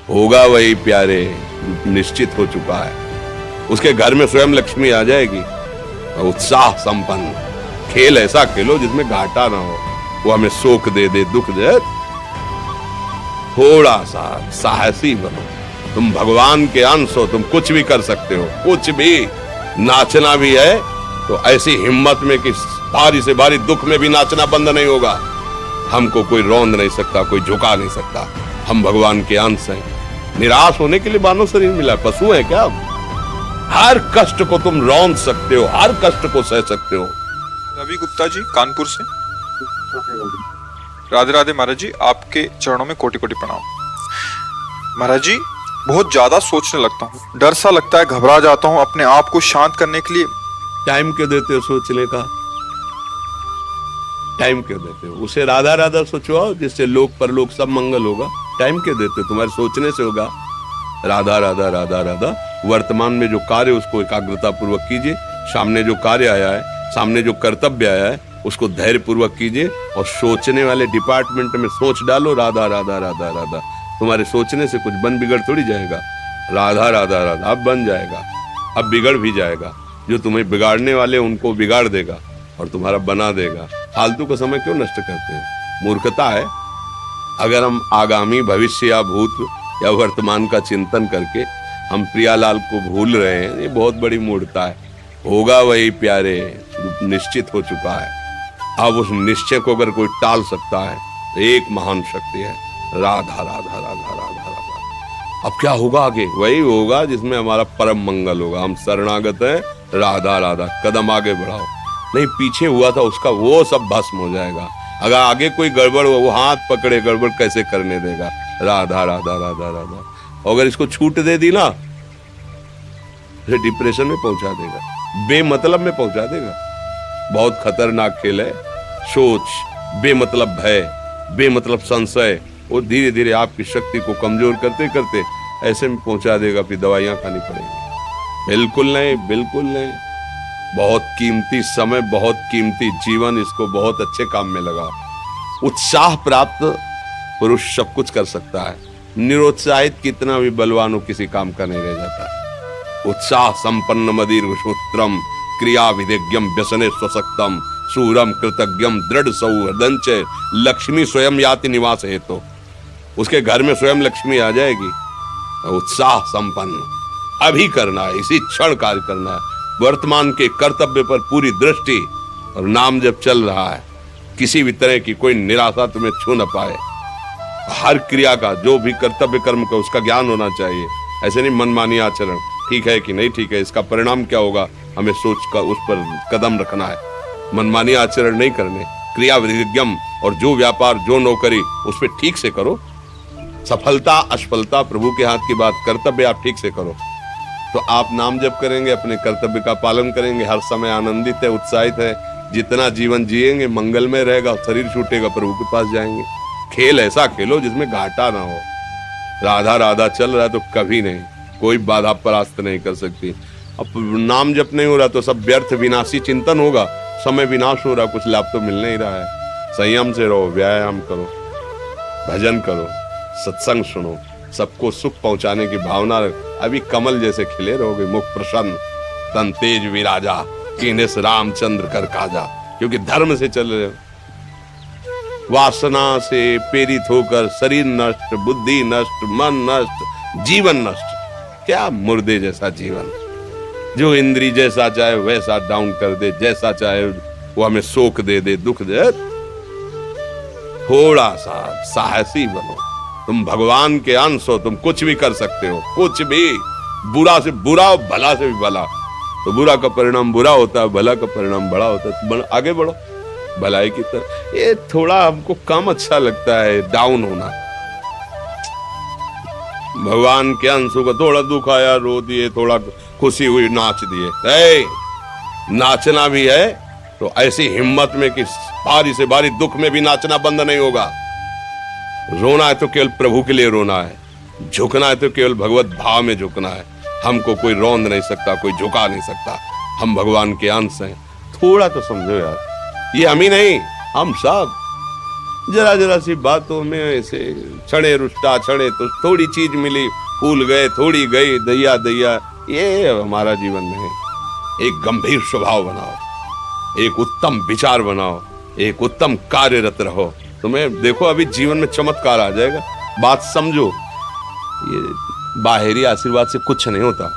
होगा वही प्यारे, निश्चित हो चुका है। उसके घर में स्वयं लक्ष्मी आ जाएगी। उत्साह संपन्न खेल ऐसा खेलो जिसमें घाटा ना हो। वो हमें सुख दे दे दुख दे, थोड़ा सा साहसी बनो। तुम भगवान के अंश हो, तुम कुछ भी कर सकते हो, कुछ भी। नाचना भी है तो ऐसी हिम्मत में कि भारी से भारी दुख में भी नाचना बंद नहीं होगा। हमको कोई रौंद नहीं सकता, कोई झुका नहीं सकता। हम भगवान के अंश हैं। निराश होने के लिए मानव शरीर मिला, पशु है क्या? हर कष्ट को तुम रौंद सकते हो, हर कष्ट को सह सकते हो। रवि गुप्ता जी, कानपुर से। राधे राधे महाराज जी, आपके चरणों में कोटि कोटि प्रणाम। महाराज जी, बहुत ज्यादा सोचने लगता हूँ, डर सा लगता है, घबरा जाता हूँ। अपने आप को शांत करने के लिए टाइम क्यों देते हो सोचने का? टाइम क्यों देते हो? उसे राधा राधा सोचवाओ, जिससे लोक परलोक सब मंगल होगा। टाइम क्यों देते हो? तुम्हारे सोचने से होगा। राधा राधा राधा राधा। वर्तमान में जो कार्य उसको एकाग्रता पूर्वक कीजिए। सामने जो कार्य आया है, सामने जो कर्तव्य आया है, उसको धैर्य पूर्वक कीजिए। और सोचने वाले डिपार्टमेंट में सोच डालो राधा राधा राधा राधा। तुम्हारे सोचने से कुछ बन बिगड़ थोड़ी जाएगा। राधा राधा राधा अब बन जाएगा, अब बिगड़ भी जाएगा। जो तुम्हें बिगाड़ने वाले उनको बिगाड़ देगा और तुम्हारा बना देगा। फालतू का समय क्यों नष्ट करते हैं? मूर्खता है। अगर हम आगामी भविष्य या भूत या वर्तमान का चिंतन करके हम प्रियालाल को भूल रहे हैं, ये बहुत बड़ी मूर्खता है। होगा वही प्यारे, निश्चित हो चुका है। अब उस निश्चय को अगर कोई टाल सकता है तो एक महान शक्ति है, राधा राधा राधा राधा राधा। अब क्या होगा आगे? वही होगा जिसमें हमारा परम मंगल होगा। हम शरणागत हैं, राधा राधा। कदम आगे बढ़ाओ। नहीं, पीछे हुआ था उसका वो सब भस्म हो जाएगा। अगर आगे कोई गड़बड़ हुआ, वो हाथ पकड़े गड़बड़ कैसे करने देगा? राधा राधा राधा राधा। अगर इसको छूट दे दी ना, इसे डिप्रेशन में पहुंचा देगा, बेमतलब में पहुंचा देगा। बहुत खतरनाक खेल है। सोच, बेमतलब भय, बेमतलब संशय, वो धीरे धीरे आपकी शक्ति को कमजोर करते करते ऐसे में पहुंचा देगा, फिर दवाइयां खानी पड़ेगी। बिल्कुल नहीं, बिल्कुल नहीं। बहुत कीमती समय, बहुत कीमती जीवन, इसको बहुत अच्छे काम में लगा। उत्साह प्राप्त पुरुष सब कुछ कर सकता है। निरुत्साहित कितना भी बलवान हो, किसी काम का नहीं रह जाता। उत्साह संपन्न मदीर सूत्रम क्रिया विधिज्ञम व्यसने स्वसक्तम सूरम कृतज्ञम दृढ़ सौहृदंच लक्ष्मी स्वयं याति निवास हेतु। उसके घर में स्वयं लक्ष्मी आ जाएगी। उत्साह संपन्न अभी करना है, इसी क्षण कार्य करना है। वर्तमान के कर्तव्य पर पूरी दृष्टि और नाम जब चल रहा है, किसी भी तरह की कोई निराशा तुम्हें छू न पाए। हर क्रिया का, जो भी कर्तव्य कर्म का, उसका ज्ञान होना चाहिए। ऐसे नहीं मनमानी आचरण, ठीक है कि नहीं ठीक है, इसका परिणाम क्या होगा, हमें सोच कर उस पर कदम रखना है। मनमानी आचरण नहीं करने, क्रिया विधिज्ञम, और जो व्यापार जो नौकरी उस पर ठीक से करो। सफलता असफलता प्रभु के हाथ की बात, कर्तव्य आप ठीक से करो तो आप नाम जप करेंगे, अपने कर्तव्य का पालन करेंगे, हर समय आनंदित है, उत्साहित है। जितना जीवन जिएंगे मंगलमय रहेगा। शरीर छूटेगा, प्रभु के पास जाएंगे। खेल ऐसा खेलो जिसमें घाटा ना हो। राधा राधा चल रहा है तो कभी नहीं, कोई बाधा परास्त नहीं कर सकती। अब नाम जप नहीं हो रहा तो सब व्यर्थ विनाशी चिंतन होगा। समय विनाश हो रहा, कुछ लाभ तो मिल नहीं रहा है। संयम से रहो, व्यायाम करो, भजन करो, सत्संग सुनो, सबको सुख पहुंचाने की भावना रख। अभी कमल जैसे खिले रहोगे, मुख प्रसन्न, तन तेज विराजा, कीनेस रामचंद्र कर काजा। क्योंकि धर्म से चल रहे हो। वासना से प्रेरित होकर शरीर नष्ट, बुद्धि नष्ट, मन नष्ट, जीवन नष्ट। क्या मुर्दे जैसा जीवन, जो इंद्री जैसा चाहे वैसा डाउन कर दे, जैसा चाहे वो हमें शोक दे दे, दुख दे। थोड़ा सा साहसी बनो। तुम भगवान के अंश हो, तुम कुछ भी कर सकते हो, कुछ भी। बुरा से बुरा और भला से भी भला। तो बुरा का परिणाम बुरा होता है, भला का परिणाम बड़ा होता है। तो आगे बढ़ो भलाई की तरफ। ये थोड़ा हमको कम अच्छा लगता है डाउन होना। भगवान के अंशों का थोड़ा दुख आया रो दिए, थोड़ा खुशी हुई नाच दिए। नाचना भी है तो ऐसी हिम्मत में कि भारी से भारी दुख में भी नाचना बंद नहीं होगा। रोना है तो केवल प्रभु के लिए रोना है, झुकना है तो केवल भगवत भाव में झुकना है। हमको कोई रौंद नहीं सकता, कोई झुका नहीं सकता। हम भगवान के अंश हैं। थोड़ा तो समझो यार, ये हम ही नहीं, हम सब। जरा जरा सी बातों में ऐसे क्षणे रुष्टा क्षणे तो थोड़ी चीज मिली, फूल गए, थोड़ी गई, दैया दैया, ये हमारा जीवन नहीं। एक गंभीर स्वभाव बनाओ, एक उत्तम विचार बनाओ, एक उत्तम कार्यरत रहो। तुम्हें देखो अभी जीवन में चमत्कार आ जाएगा। बात समझो, ये बाहरी आशीर्वाद से कुछ नहीं होता।